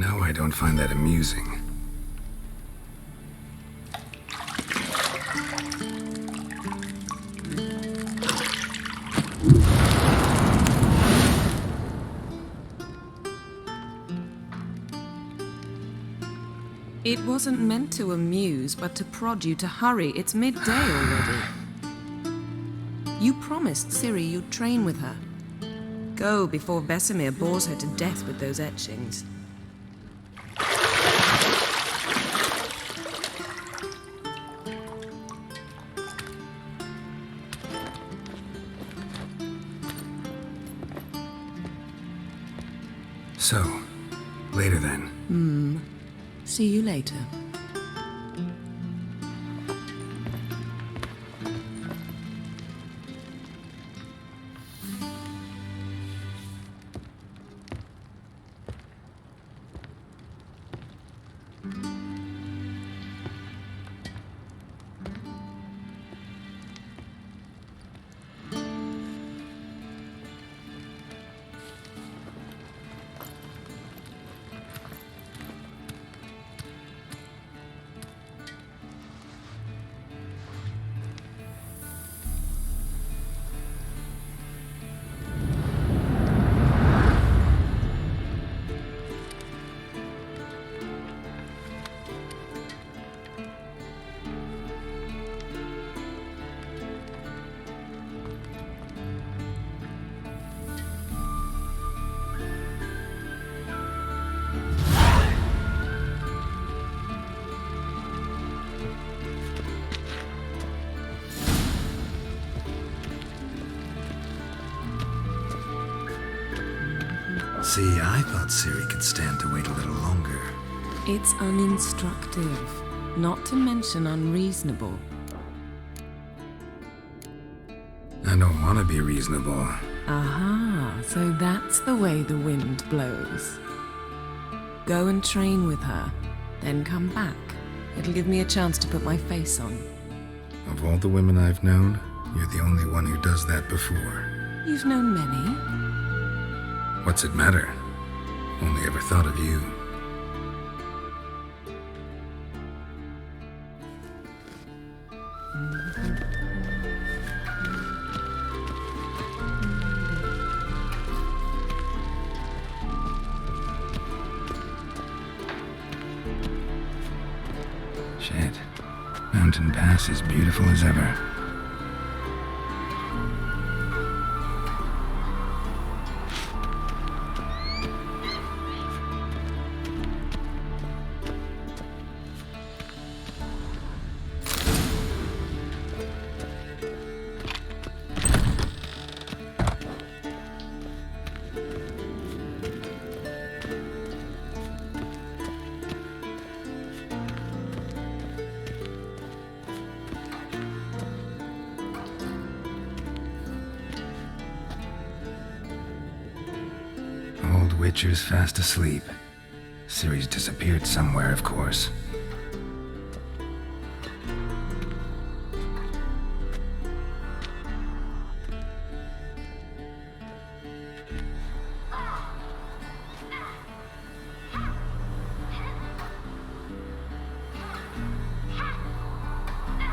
know I don't find that amusing. It wasn't meant to amuse, but to prod you to hurry. It's midday already. You promised Ciri you'd train with her. Go before Vesemir bores her to death with those etchings. So, later then. See you later. See, I thought Ciri could stand to wait a little longer. It's uninstructive, not to mention unreasonable. I don't want to be reasonable. Aha, so that's the way the wind blows. Go and train with her, then come back. It'll give me a chance to put my face on. Of all the women I've known, you're the only one who does that before. You've known many. What's it matter? Only ever thought of you. Shit. Mountain Pass is beautiful as ever. Old Witcher's fast asleep. Ciri's disappeared somewhere, of course.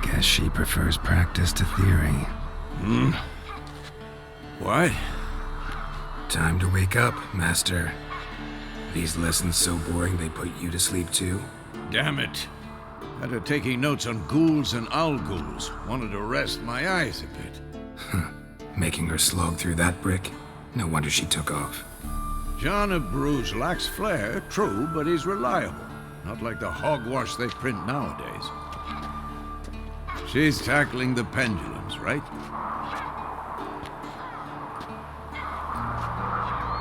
Guess she prefers practice to theory. What? Time to wake up, Master. These lessons so boring they put you to sleep too? Damn it. Had her taking notes on ghouls and owl ghouls. Wanted to rest my eyes a bit. Making her slog through that brick? No wonder she took off. John of Bruges lacks flair, true, but he's reliable. Not like the hogwash they print nowadays. She's tackling the pendulums, right?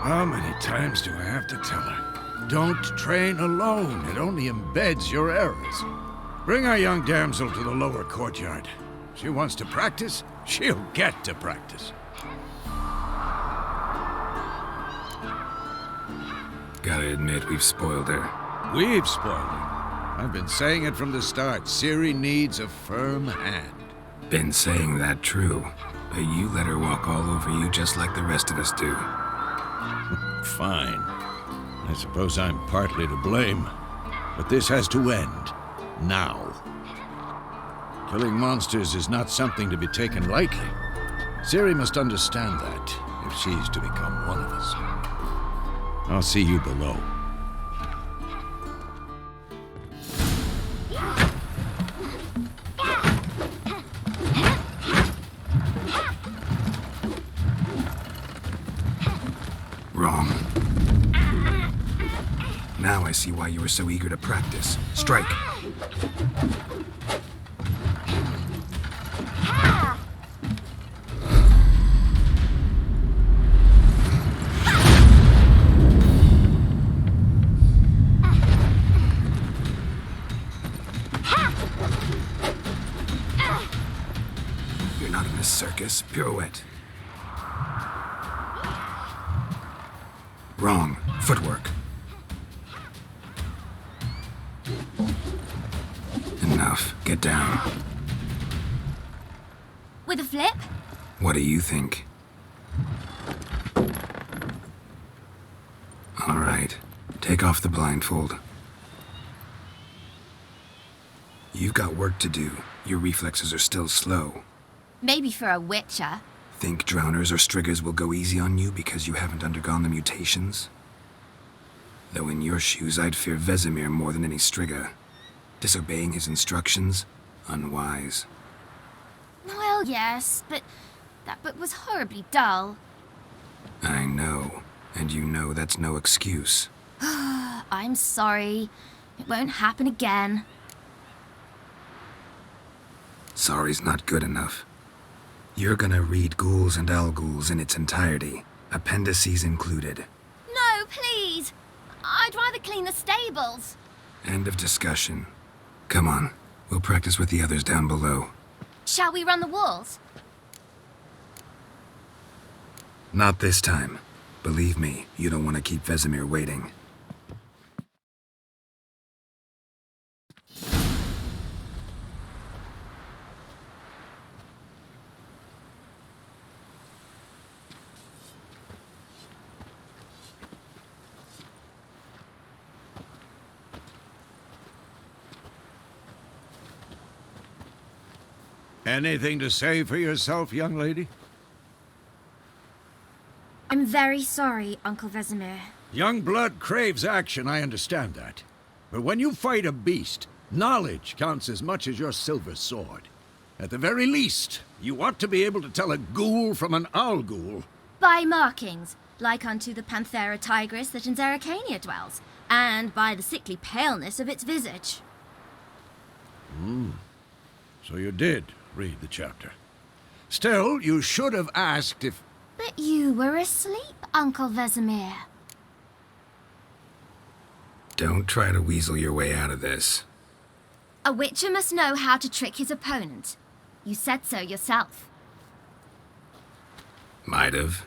How many times do I have to tell her? Don't train alone. It only embeds your errors. Bring our young damsel to the lower courtyard. She wants to practice, she'll get to practice. Gotta admit, we've spoiled her. We've spoiled her. I've been saying it from the start. Ciri needs a firm hand. Been saying that true, but you let her walk all over you just like the rest of us do. Fine. I suppose I'm partly to blame, but this has to end. Now. Killing monsters is not something to be taken lightly. Ciri must understand that, if she's to become one of us. I'll see you below. Wrong. Now I see why you were so eager to practice. Strike. You're not in a circus. Pirouette. Wrong. Footwork. Enough. Get down. With a flip? What do you think? All right. Take off the blindfold. You've got work to do. Your reflexes are still slow. Maybe for a witcher. Think drowners or striggers will go easy on you because you haven't undergone the mutations? Though in your shoes, I'd fear Vesemir more than any strigger. Disobeying his instructions? Unwise. Well, yes, but that book was horribly dull. I know. And you know that's no excuse. I'm sorry. It won't happen again. Sorry's not good enough. You're gonna read Ghouls and Al-Ghouls in its entirety, appendices included. No, please! I'd rather clean the stables. End of discussion. Come on, we'll practice with the others down below. Shall we run the walls? Not this time. Believe me, you don't want to keep Vesemir waiting. Anything to say for yourself, young lady? I'm very sorry, Uncle Vesemir. Young blood craves action, I understand that. But when you fight a beast, knowledge counts as much as your silver sword. At the very least, you ought to be able to tell a ghoul from an owl-ghoul. By markings, like unto the Panthera tigris that in Zerrikania dwells, and by the sickly paleness of its visage. So you did read the chapter. Still, you should have asked if... But you were asleep, Uncle Vesemir. Don't try to weasel your way out of this. A witcher must know how to trick his opponent. You said so yourself. Might have.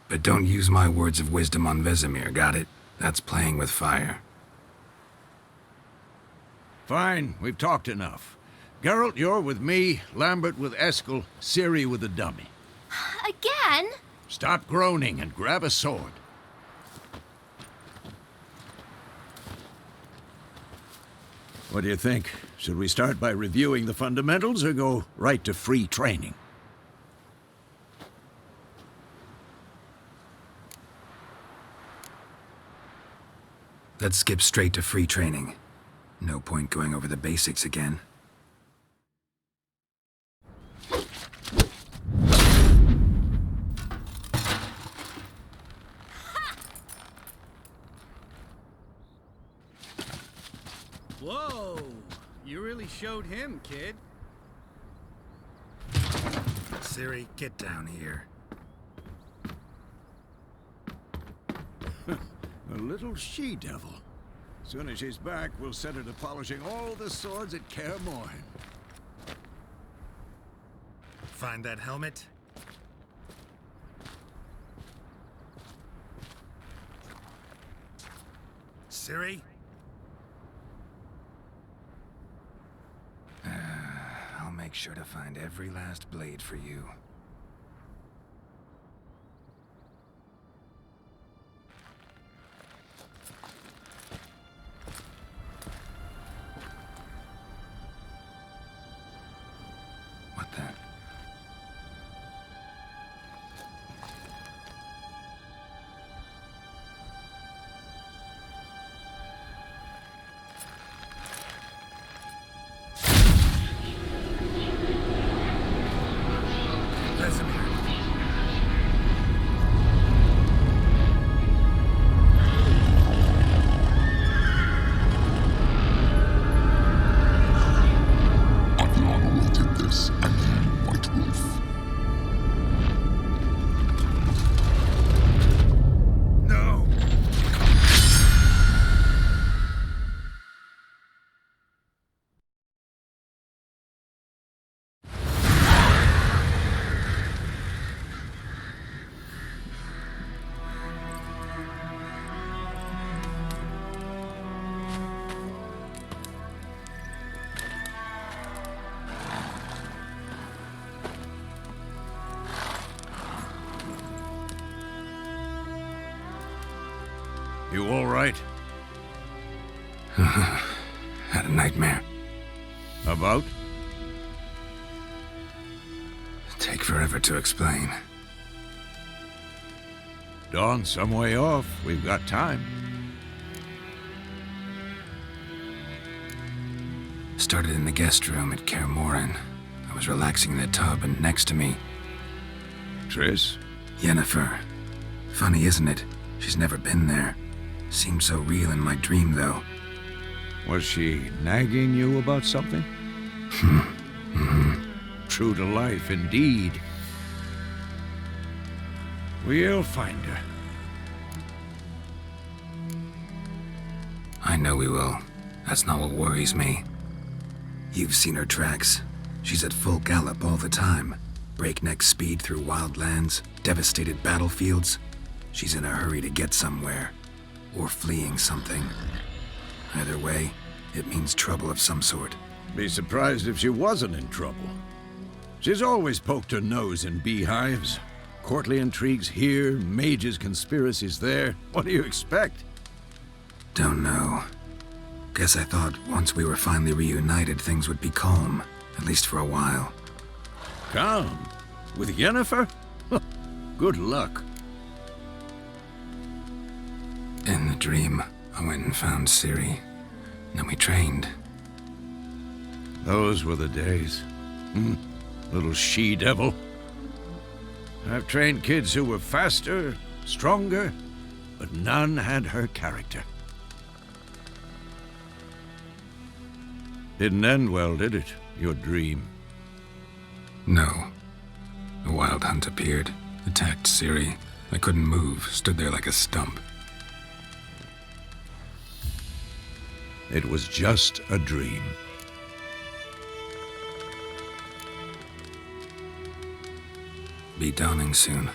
But don't use my words of wisdom on Vesemir, got it? That's playing with fire. Fine, we've talked enough. Geralt, you're with me, Lambert with Eskel, Ciri with the dummy. Again? Stop groaning and grab a sword. What do you think? Should we start by reviewing the fundamentals or go right to free training? Let's skip straight to free training. No point going over the basics again. Whoa! You really showed him, kid. Ciri, get down here. A little she-devil. Soon as she's back, we'll set her to polishing all the swords at Kaer Morhen. Find that helmet? Ciri? I'll make sure to find every last blade for you. What the? You all right? Had a nightmare. About? Take forever to explain. Dawn's some way off. We've got time. Started in the guest room at Kaer Morhen. I was relaxing in the tub, and next to me, Triss? Yennefer. Funny, isn't it? She's never been there. Seemed so real in my dream, though. Was she nagging you about something? True to life, indeed. We'll find her. I know we will. That's not what worries me. You've seen her tracks. She's at full gallop all the time. Breakneck speed through wild lands, devastated battlefields. She's in a hurry to get somewhere. Or fleeing something. Either way, it means trouble of some sort. Be surprised if she wasn't in trouble. She's always poked her nose in beehives. Courtly intrigues here, mages' conspiracies there. What do you expect? Don't know. Guess I thought once we were finally reunited, things would be calm. At least for a while. Calm? With Yennefer? Good luck. In the dream, I went and found Ciri. Then we trained. Those were the days. Little she-devil. I've trained kids who were faster, stronger, but none had her character. Didn't end well, did it? Your dream? No. A wild hunt appeared, attacked Ciri. I couldn't move, stood there like a stump. It was just a dream. Be dawning soon.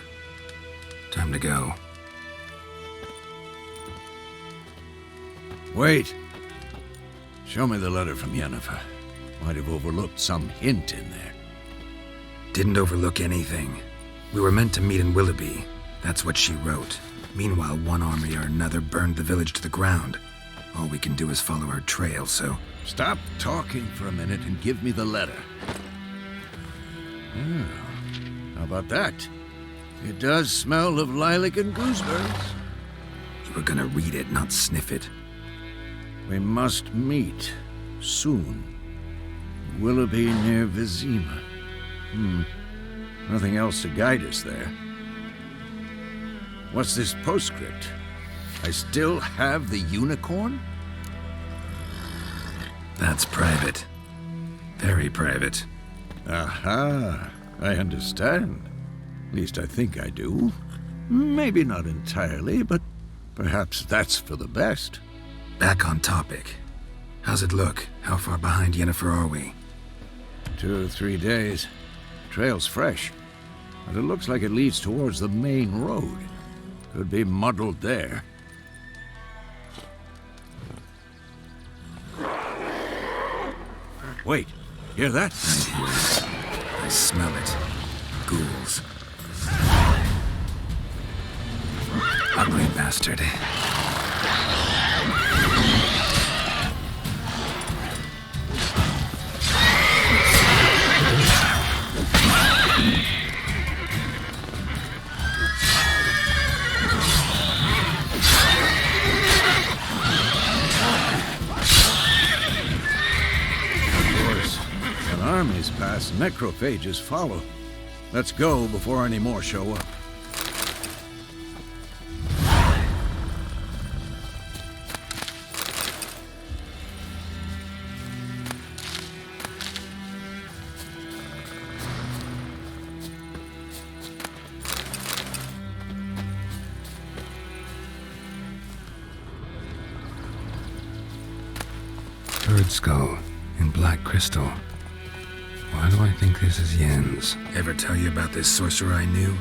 Time to go. Wait. Show me the letter from Yennefer. Might have overlooked some hint in there. Didn't overlook anything. We were meant to meet in Willoughby. That's what she wrote. Meanwhile, one army or another burned the village to the ground. All we can do is follow her trail, so... Stop talking for a minute and give me the letter. How about that? It does smell of lilac and gooseberries. You were gonna read it, not sniff it. We must meet soon. Willoughby near Vizima. Nothing else to guide us there. What's this postscript? I still have the unicorn? That's private. Very private. Aha, I understand. At least I think I do. Maybe not entirely, but perhaps that's for the best. Back on topic. How's it look? How far behind Yennefer are we? 2 or 3 days. Trail's fresh, but it looks like it leads towards the main road. Could be muddled there. Wait, hear that? I hear it. I smell it. Ghouls. Ugly bastard. armies pass, necrophages follow. Let's go before any more show up. Bird skull in black crystal. Why do I think this is Yen's? Ever tell you about this sorcerer I knew?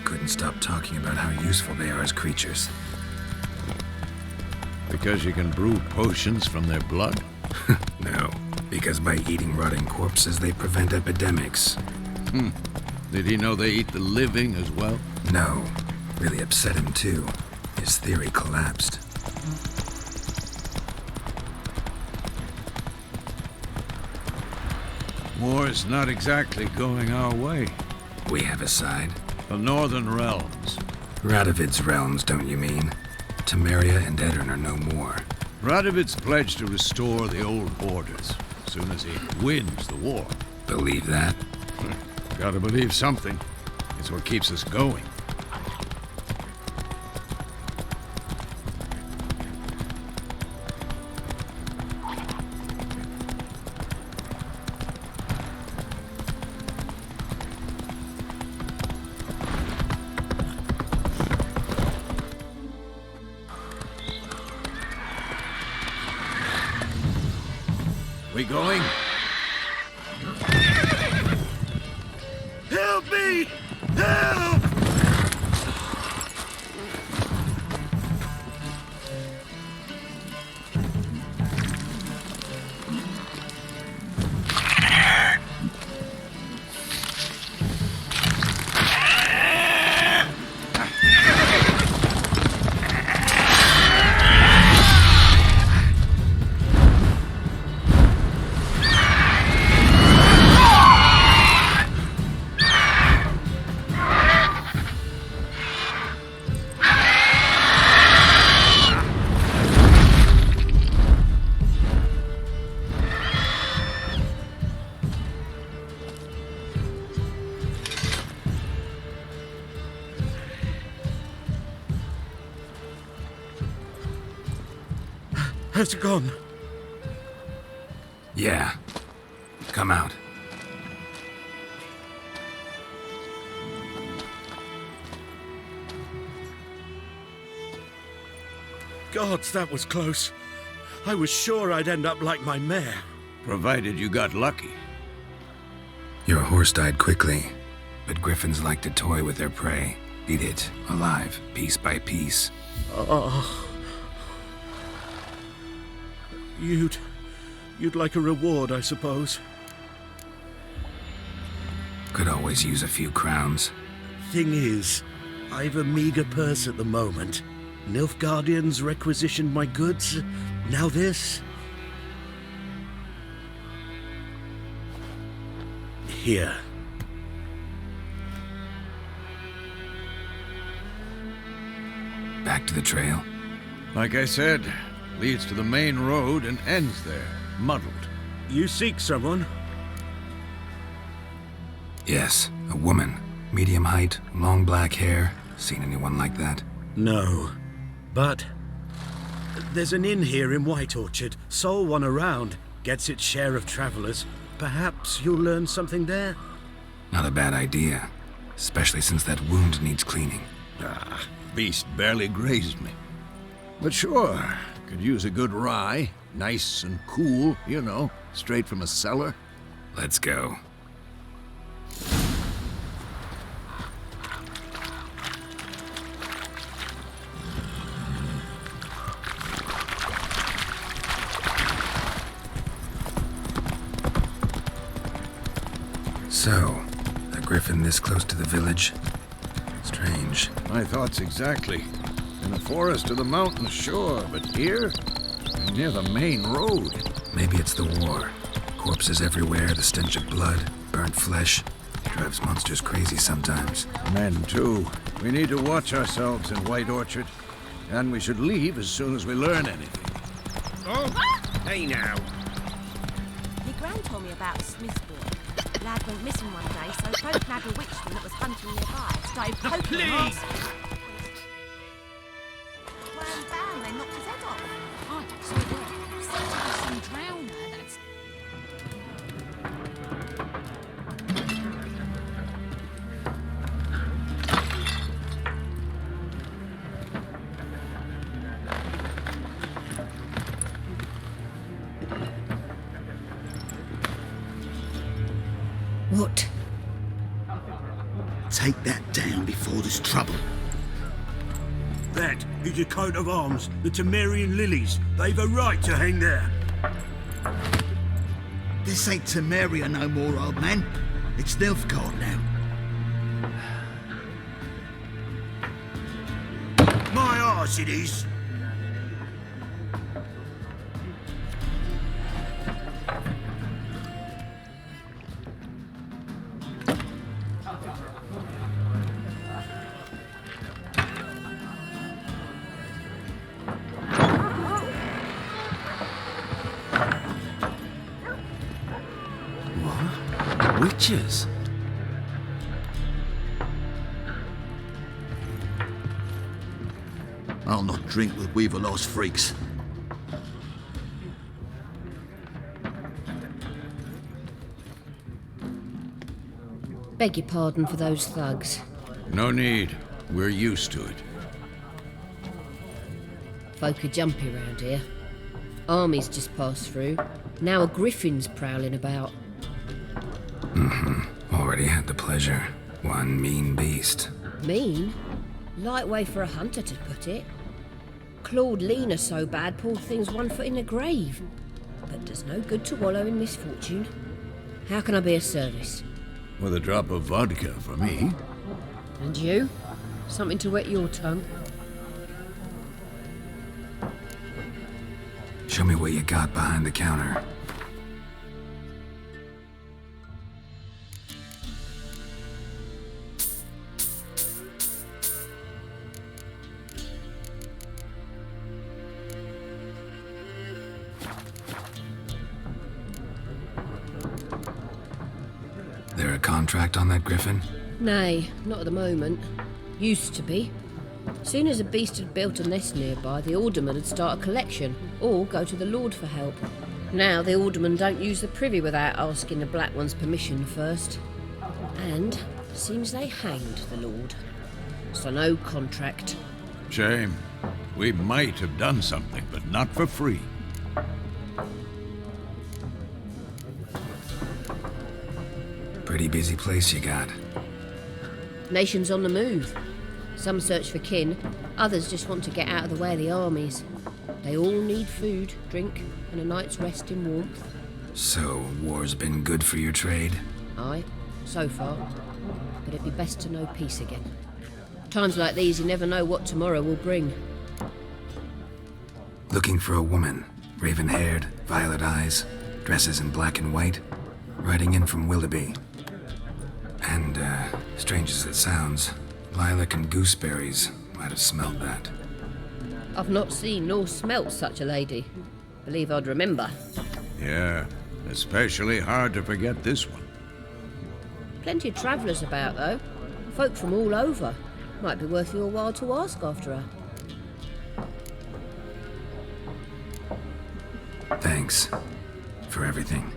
Couldn't stop talking about how useful they are as creatures. Because you can brew potions from their blood? No, because by eating rotting corpses they prevent epidemics. Did he know they eat the living as well? No, really upset him too. His theory collapsed. War's not exactly going our way. We have a side. The Northern Realms. Radovid's realms, don't you mean? Temeria and Edirn are no more. Radovid's pledged to restore the old borders as soon as he wins the war. Believe that? Gotta believe something. It's what keeps us going. We going? Help me! Help! Has it gone? Yeah. Come out. Gods, that was close. I was sure I'd end up like my mare. Provided you got lucky. Your horse died quickly, but griffins like to toy with their prey. Eat it, alive, piece by piece. Oh. You'd like a reward, I suppose. Could always use a few crowns. Thing is, I've a meager purse at the moment. Nilfgaardians requisitioned my goods. Now this. Here. Back to the trail. Like I said, leads to the main road and ends there, muddled. You seek someone? Yes, a woman. Medium height, long black hair. Seen anyone like that? No. But there's an inn here in White Orchard. Sole one around. Gets its share of travelers. Perhaps you'll learn something there? Not a bad idea. Especially since that wound needs cleaning. Ah, beast barely grazed me. But sure, could use a good rye. Nice and cool, you know, straight from a cellar. Let's go. So, a griffin this close to the village? Strange. My thoughts exactly. In the forest or the mountain, sure, but here? Near the main road. Maybe it's the war. Corpses everywhere, the stench of blood, burnt flesh. It drives monsters crazy sometimes. Men, too. We need to watch ourselves in White Orchard. And we should leave as soon as we learn anything. Oh, hey now. My gran told me about a smith's boy. went missing one day, so folk nagged a witchman that was hunting nearby. Started poking him. Well, bam, they knocked his head off. Oh, so there. Said to be some drowner that's... What? Take that down before there's trouble. That is a coat of arms, the Temerian lilies. They've a right to hang there. This ain't Temeria no more, old man. It's Nilfgaard now. My arse it is. Witches? I'll not drink with Weaverlost freaks. Beg your pardon for those thugs. No need. We're used to it. Folk are jumpy round here. Armies just passed through. Now a griffin's prowling about. Already had the pleasure. One mean beast. Mean? Light way for a hunter to put it. Clawed Lena so bad, poor thing's 1 foot in the grave. But does no good to wallow in misfortune. How can I be of service? With a drop of vodka for me. And you? Something to wet your tongue? Show me what you got behind the counter. There a contract on that griffin? Nay, not at the moment. Used to be. Soon as a beast had built a nest nearby, the alderman would start a collection, or go to the Lord for help. Now the alderman don't use the privy without asking the Black One's permission first. And seems they hanged the Lord. So no contract. Shame. We might have done something, but not for free. Pretty busy place you got. Nations on the move. Some search for kin, others just want to get out of the way of the armies. They all need food, drink, and a night's rest in warmth. So, war's been good for your trade? Aye, so far. But it'd be best to know peace again. Times like these, you never know what tomorrow will bring. Looking for a woman. Raven-haired, violet eyes, dresses in black and white. Riding in from Willoughby. And, strange as it sounds, lilac and gooseberries might have smelled that. I've not seen nor smelt such a lady. Believe I'd remember. Yeah, especially hard to forget this one. Plenty of travellers about, though. Folk from all over. Might be worth your while to ask after her. Thanks for everything.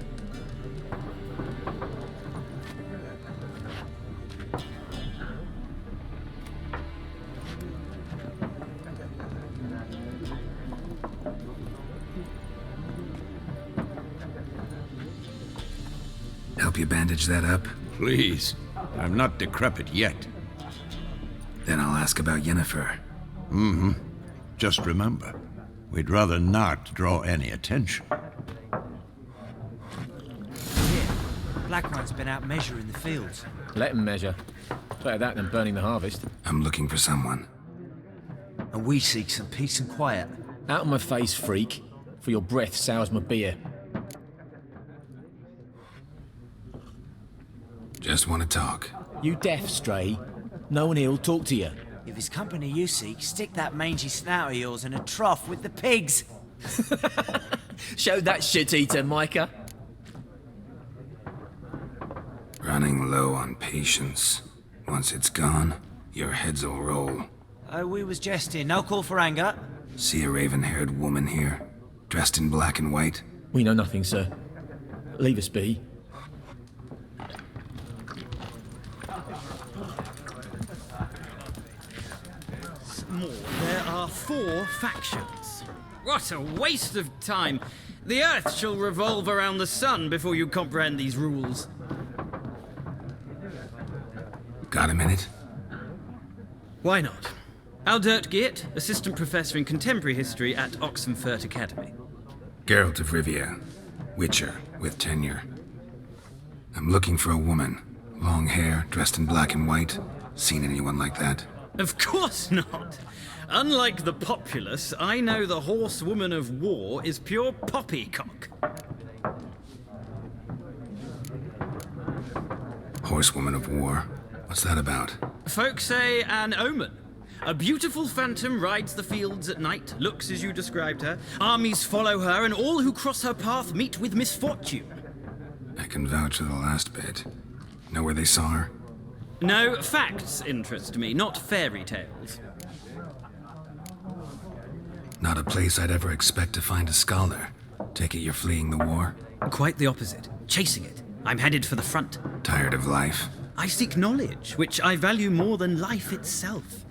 Help you bandage that up? Please. I'm not decrepit yet. Then I'll ask about Yennefer. Just remember, we'd rather not draw any attention. Black One's been out measuring the fields. Let him measure. Better that than burning the harvest. I'm looking for someone. And we seek some peace and quiet. Out of my face, freak. For your breath sours my beer. Just want to talk. You deaf, Stray? No one here'll talk to you. If it's company you seek, stick that mangy snout of yours in a trough with the pigs. Show that shit-eater, Micah. Running low on patience. Once it's gone, your heads'll roll. Oh, we was jesting. No call for anger. See a raven-haired woman here, dressed in black and white? We know nothing, sir. Leave us be. More. There are 4 factions. What a waste of time. The Earth shall revolve around the sun before you comprehend these rules. Got a minute? Why not? Aldert Geert, Assistant Professor in Contemporary History at Oxenfurt Academy. Geralt of Rivia, Witcher, with tenure. I'm looking for a woman. Long hair, dressed in black and white. Seen anyone like that? Of course not. Unlike the populace, I know the horsewoman of war is pure poppycock. Horsewoman of war? What's that about? Folks say an omen. A beautiful phantom rides the fields at night, looks as you described her. Armies follow her, and all who cross her path meet with misfortune. I can vouch for the last bit. Know where they saw her? No, facts interest me, not fairy tales. Not a place I'd ever expect to find a scholar. Take it you're fleeing the war? Quite the opposite. Chasing it. I'm headed for the front. Tired of life? I seek knowledge, which I value more than life itself.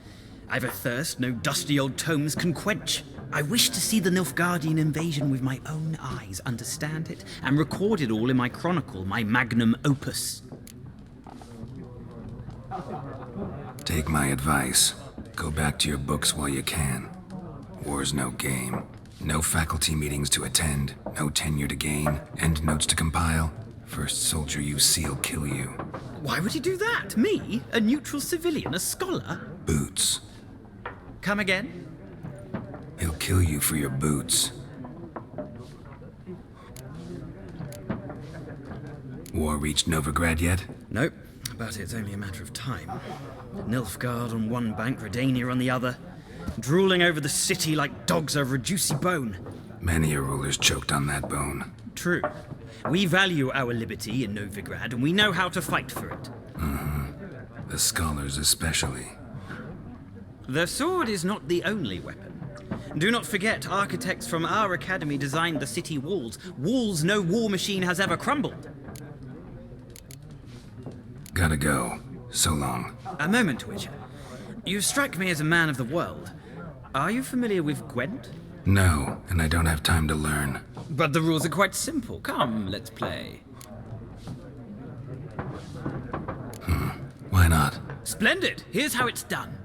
I've a thirst no dusty old tomes can quench. I wish to see the Nilfgaardian invasion with my own eyes, understand it, and record it all in my chronicle, my magnum opus. Take my advice. Go back to your books while you can. War's no game. No faculty meetings to attend, no tenure to gain, end notes to compile. First soldier you see'll kill you. Why would he do that? Me? A neutral civilian? A scholar? Boots. Come again? He'll kill you for your boots. War reached Novigrad yet? Nope, but it's only a matter of time. Nilfgaard on one bank, Redania on the other. Drooling over the city like dogs over a juicy bone. Many a ruler's choked on that bone. True. We value our liberty in Novigrad, and we know how to fight for it. The scholars especially. The sword is not the only weapon. Do not forget, architects from our academy designed the city walls. Walls no war machine has ever crumbled. Gotta go. So long. A moment, Witcher. You strike me as a man of the world. Are you familiar with Gwent? No, and I don't have time to learn. But the rules are quite simple. Come, let's play. Why not? Splendid! Here's how it's done.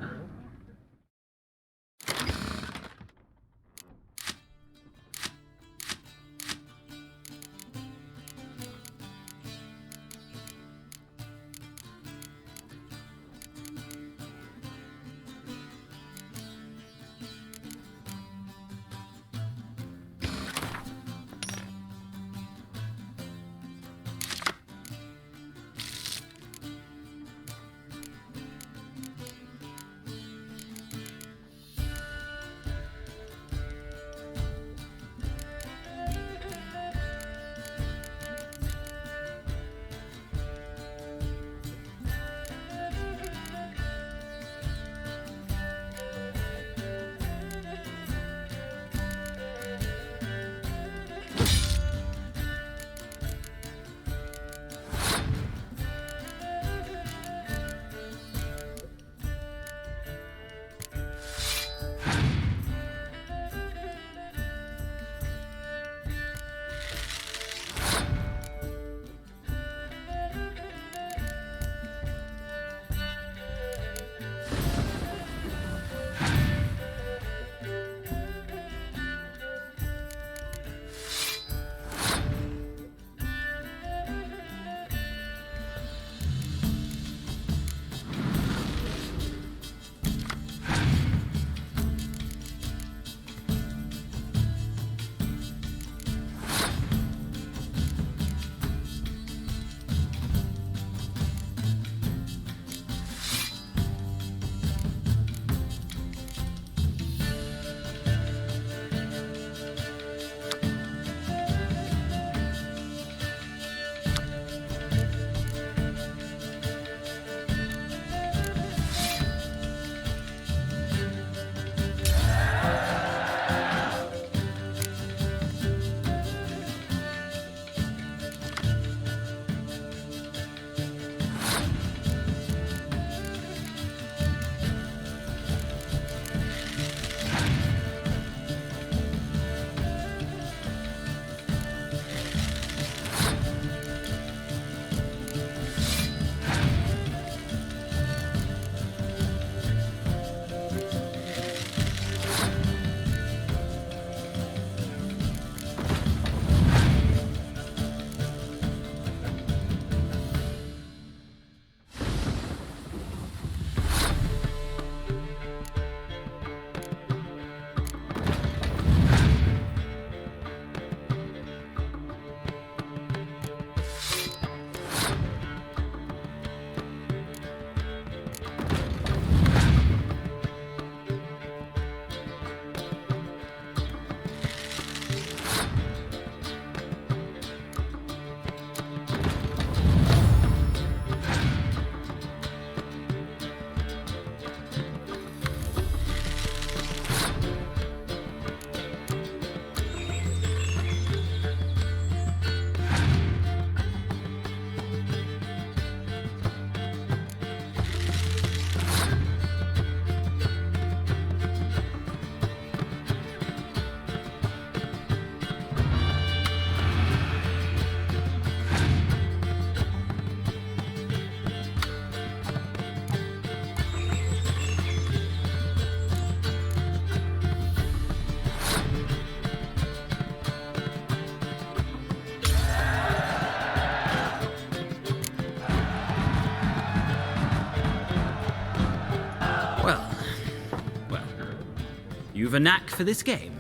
You've a knack for this game.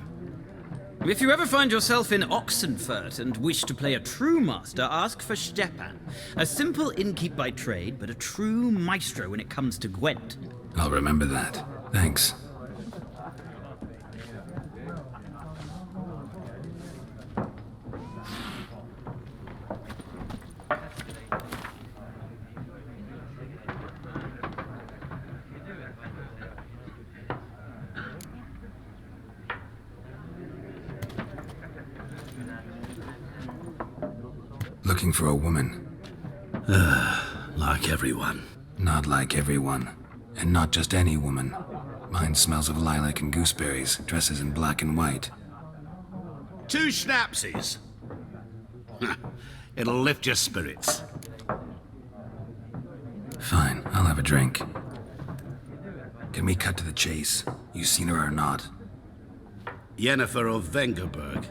If you ever find yourself in Oxenfurt and wish to play a true master, ask for Stepan. A simple innkeep by trade, but a true maestro when it comes to Gwent. I'll remember that. Thanks. Looking for a woman. Like everyone. Not like everyone. And not just any woman. Mine smells of lilac and gooseberries, dresses in black and white. 2 schnapsies. It'll lift your spirits. Fine, I'll have a drink. Can we cut to the chase? You seen her or not? Yennefer of Vengerberg.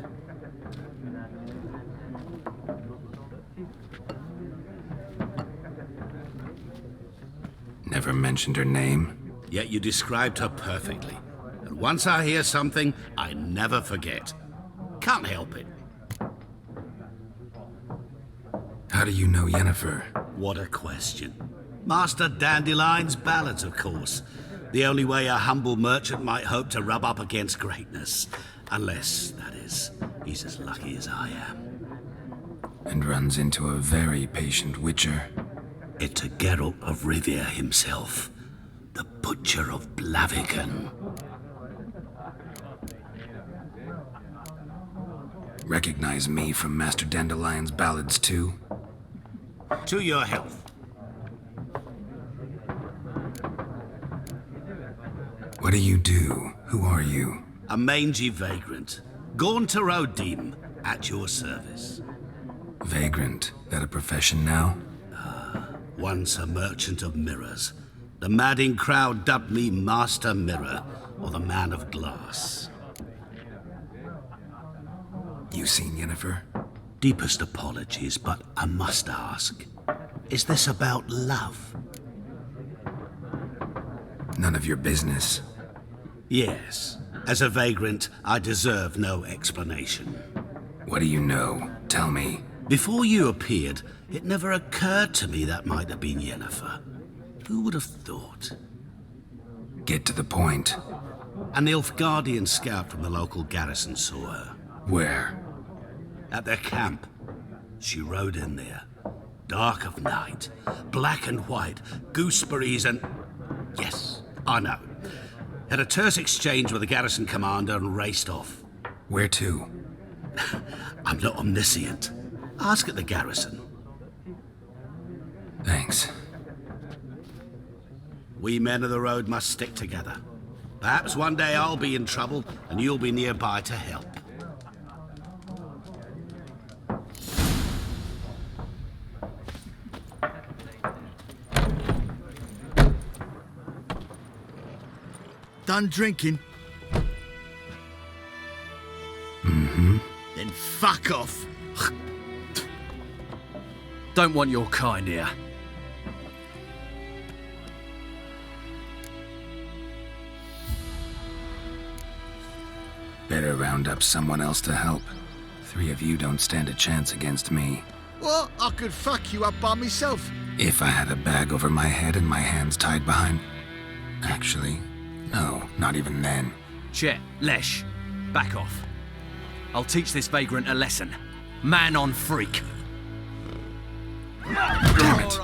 Never mentioned her name. Yet you described her perfectly. And once I hear something, I never forget. Can't help it. How do you know Yennefer? What a question. Master Dandelion's ballads, of course. The only way a humble merchant might hope to rub up against greatness. Unless, that is, he's as lucky as I am. And runs into a very patient witcher. It's a Geralt of Rivia himself. The Butcher of Blaviken. Recognize me from Master Dandelion's ballads too? To your health. What do you do? Who are you? A mangy vagrant. Gaunter O'Deem, at your service. Vagrant? That a profession now? Once a merchant of mirrors. The madding crowd dubbed me Master Mirror, or the Man of Glass. You seen Yennefer? Deepest apologies, but I must ask. Is this about love? None of your business. Yes. As a vagrant, I deserve no explanation. What do you know? Tell me. Before you appeared, it never occurred to me that might have been Yennefer. Who would have thought? Get to the point. An Nilfgaardian scout from the local garrison saw her. Where? At their camp. She rode in there. Dark of night. Black and white. Gooseberries and... Yes, I know. Had a terse exchange with the garrison commander and raced off. Where to? I'm not omniscient. Ask at the garrison. Thanks. We men of the road must stick together. Perhaps one day I'll be in trouble and you'll be nearby to help. Done drinking? Mm-hmm. Then fuck off. Don't want your kind here. Better round up someone else to help. 3 of you don't stand a chance against me. Well, I could fuck you up by myself. If I had a bag over my head and my hands tied behind... Actually, no, not even then. Chet, Lesh, back off. I'll teach this vagrant a lesson. Man on freak. Damn it!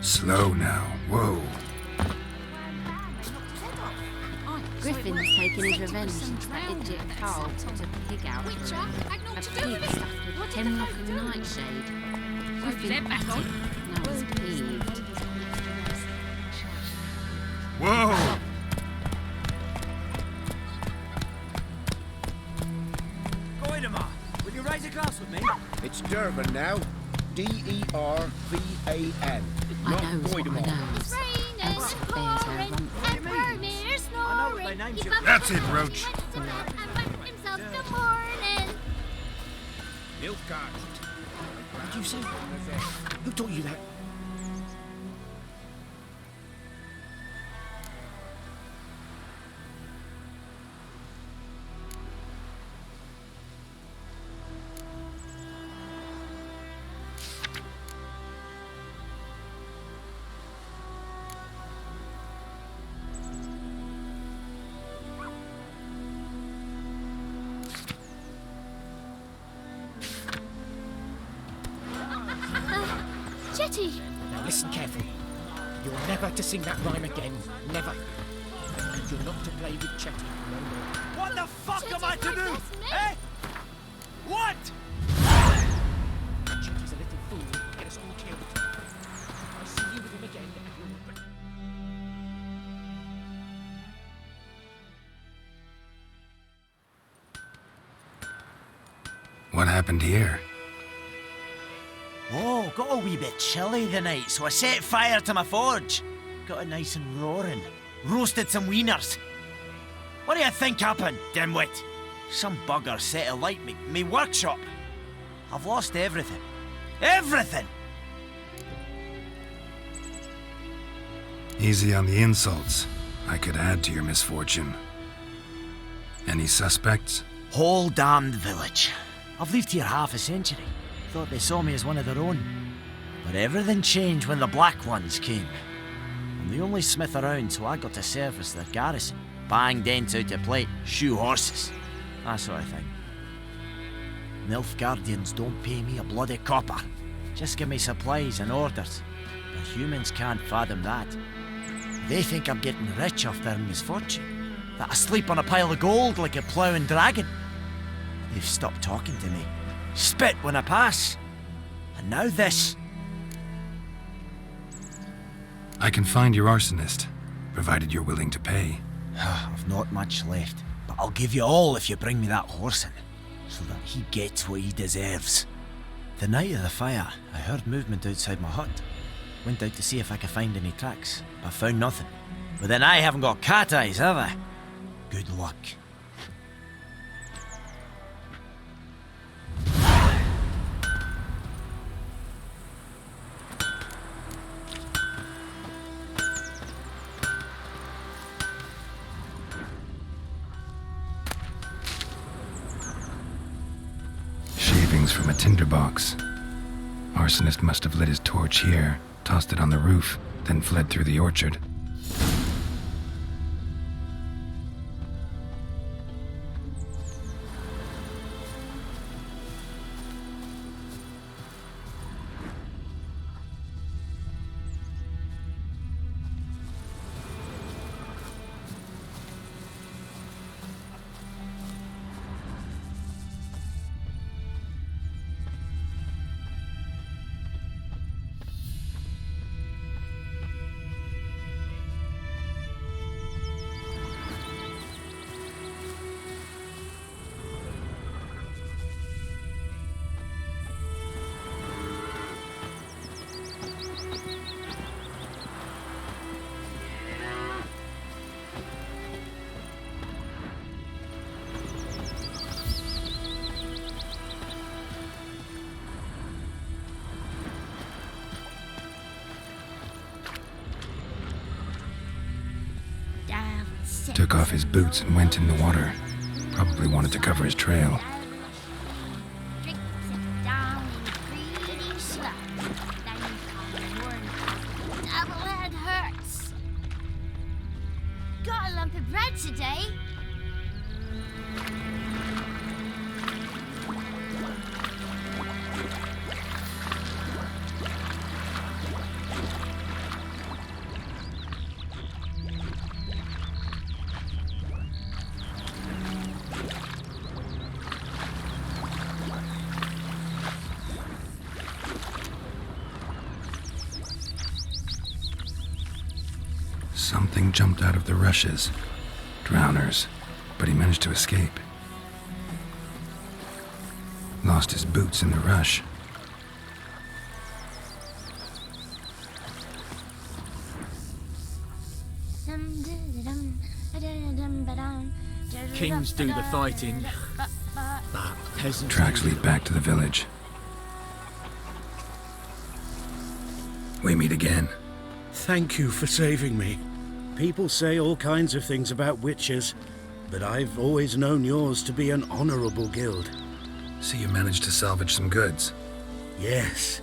Slow now. Whoa. Griffin's taking his revenge since that idiot Carl put a pig out for Witcher, him. I've A not to do pig with it. stuffed with hemlock and nightshade. Griffin that back ate on. it. Now he's peeved. Whoa! Goidemar, will you raise a glass with me? It's Durban now. D-E-R-V-A-N. Not Voidemort. Else bears her rump. I know what they named you. That's it, Roach. Nilfgaard. What did you say? Who taught you that? Jetty! Now listen carefully. You're never to sing that rhyme again. Never. And you're not to play with Chetty no more. What the fuck am I to do? Eh? What? Chetty's a little fool. Get us all killed. If I see you with him again, you'll regret. What happened here? Oh, got a wee bit chilly the night, so I set fire to my forge. Got it nice and roaring. Roasted some wieners. What do you think happened, dimwit? Some bugger set alight me workshop. I've lost everything. Everything! Easy on the insults. I could add to your misfortune. Any suspects? Whole damned village. I've lived here half a century. Thought they saw me as one of their own. But everything changed when the Black Ones came. I'm the only smith around, so I got to service their garrison. Bang dents out of plate, shoe horses. That sort of thing. Nilfgaardians don't pay me a bloody copper. Just give me supplies and orders. But humans can't fathom that. They think I'm getting rich off their misfortune. That I sleep on a pile of gold like a ploughing dragon. They've stopped talking to me. Spit when I pass. And now this. I can find your arsonist, provided you're willing to pay. I've not much left, but I'll give you all if you bring me that horse in, so that he gets what he deserves. The night of the fire, I heard movement outside my hut. Went out to see if I could find any tracks, but found nothing. But then I haven't got cat eyes, have I? Good luck. From a tinderbox. Arsonist must have lit his torch here, tossed it on the roof, then fled through the orchard. Took off his boots and went in the water. Probably wanted to cover his trail. Double-head hurts. Got a lump of bread today. Something jumped out of the rushes. Drowners. But he managed to escape. Lost his boots in the rush. Kings do the fighting, but peasants... Tracks lead back to the village. We meet again. Thank you for saving me. People say all kinds of things about witches, but I've always known yours to be an honorable guild. So you managed to salvage some goods? Yes,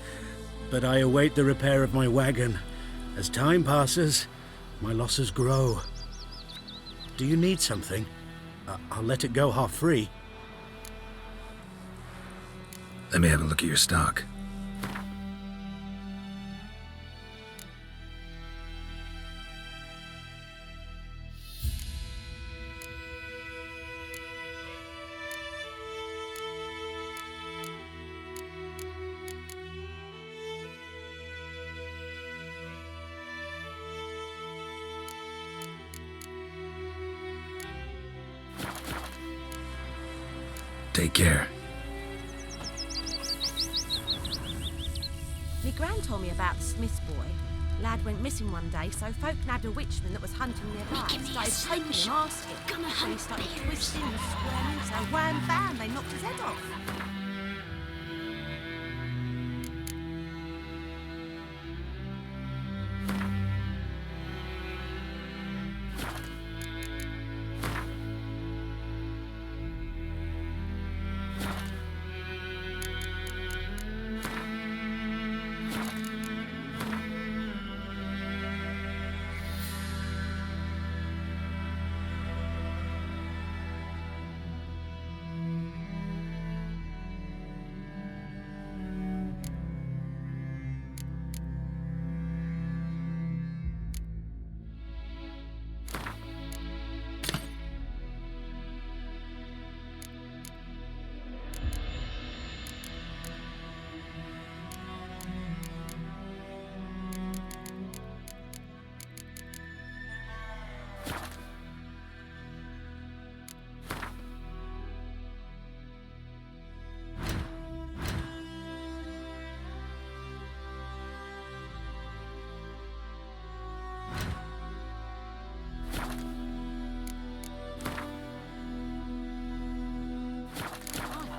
but I await the repair of my wagon. As time passes, my losses grow. Do you need something? I'll let it go half-free. Let me have a look at your stock. Take care. Me gran told me about the Smith's boy. Lad went missing one day, so folk nabbed a witchman that was hunting nearby. Started poking him, asking. Then he started twisting and squirming, so wham bam, they knocked his head off.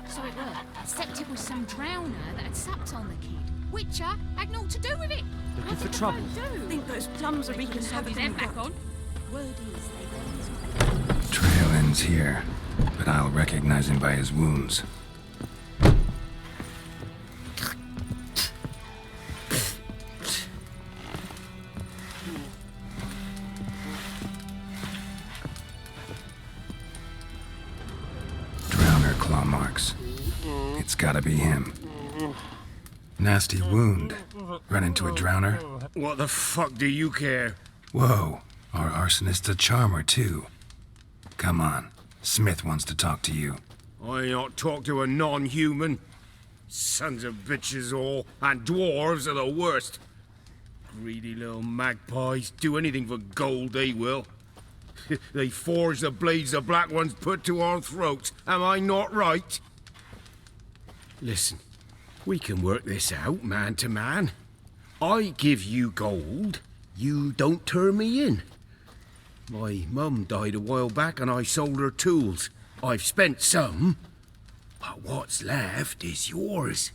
So it were. Except it was some drowner that had supped on the kid. Witcher had naught to do with it. Looking for trouble? I think those plums are reeking Have his head back on. Word is they were... Trail ends here, but I'll recognize him by his wounds. Drowner claw marks. It's gotta be him. Nasty wound. Run into a drowner? What the fuck do you care? Whoa, our arsonist's a charmer too. Come on, Smith wants to talk to you. I ain't not talk to a non-human. Sons of bitches all, and dwarves are the worst. Greedy little magpies, do anything for gold, they will. They forge the blades the black ones put to our throats. Am I not right? Listen, we can work this out man to man. I give you gold, you don't turn me in. My mum died a while back and I sold her tools. I've spent some, but what's left is yours.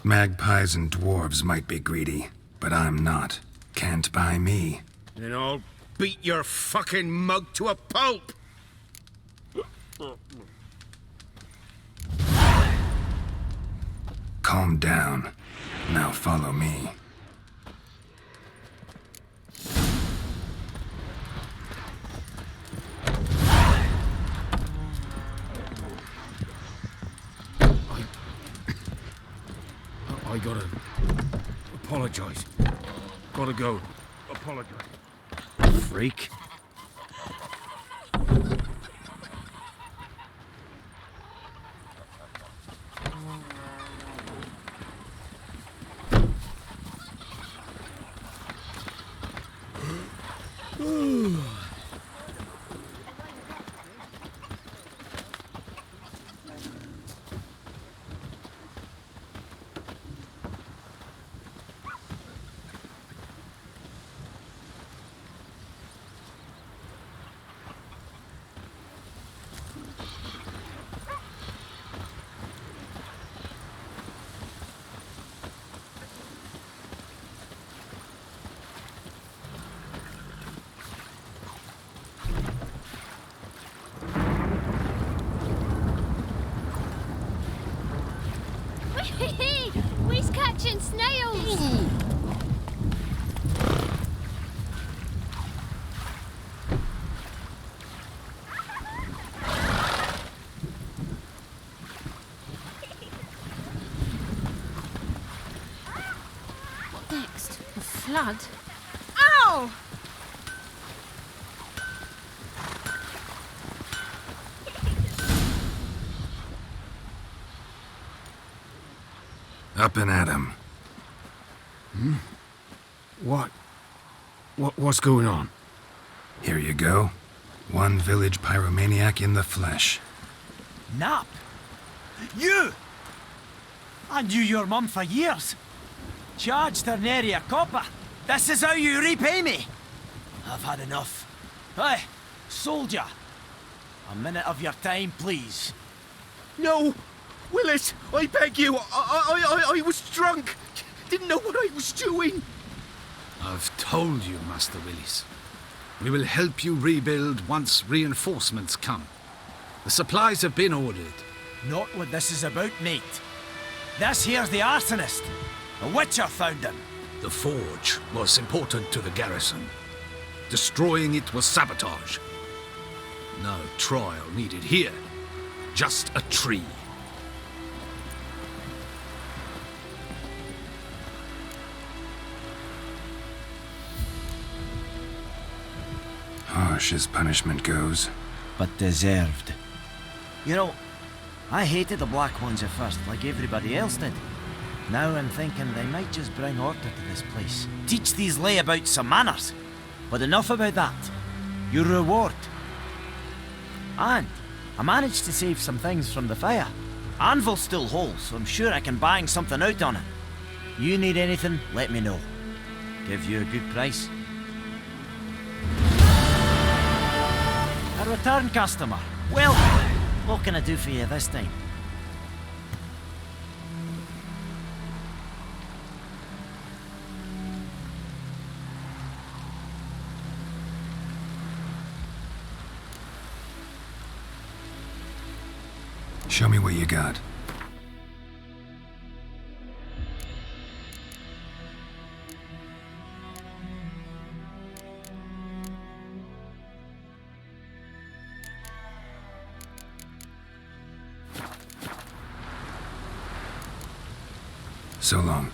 Magpies and dwarves might be greedy, but I'm not. Can't buy me. Then I'll beat your fucking mug to a pulp! Calm down. Now follow me. I gotta apologize. Gotta go. Apologize. Freak. We's catching snails! What next? A flood? Ow! Up and at 'em. What's going on? Here you go. One village pyromaniac in the flesh. Nap? You! I knew your mum for years. Charged her nary a copper. This is how you repay me. I've had enough. Hey, soldier. A minute of your time, please. No! Willis, I beg you. I was drunk. Didn't know what I was doing. I've told you, Master Willis. We will help you rebuild once reinforcements come. The supplies have been ordered. Not what this is about, mate. This here's the arsonist. A witcher found him. The forge was important to the garrison. Destroying it was sabotage. No trial needed here. Just a tree. Harsh as punishment goes. But deserved. You know, I hated the Black Ones at first, like everybody else did. Now I'm thinking they might just bring order to this place. Teach these layabouts some manners. But enough about that. Your reward. And I managed to save some things from the fire. Anvil's still whole, so I'm sure I can bang something out on it. You need anything, let me know. Give you a good price. A return customer. Well, what can I do for you this time? Show me what you got. So long.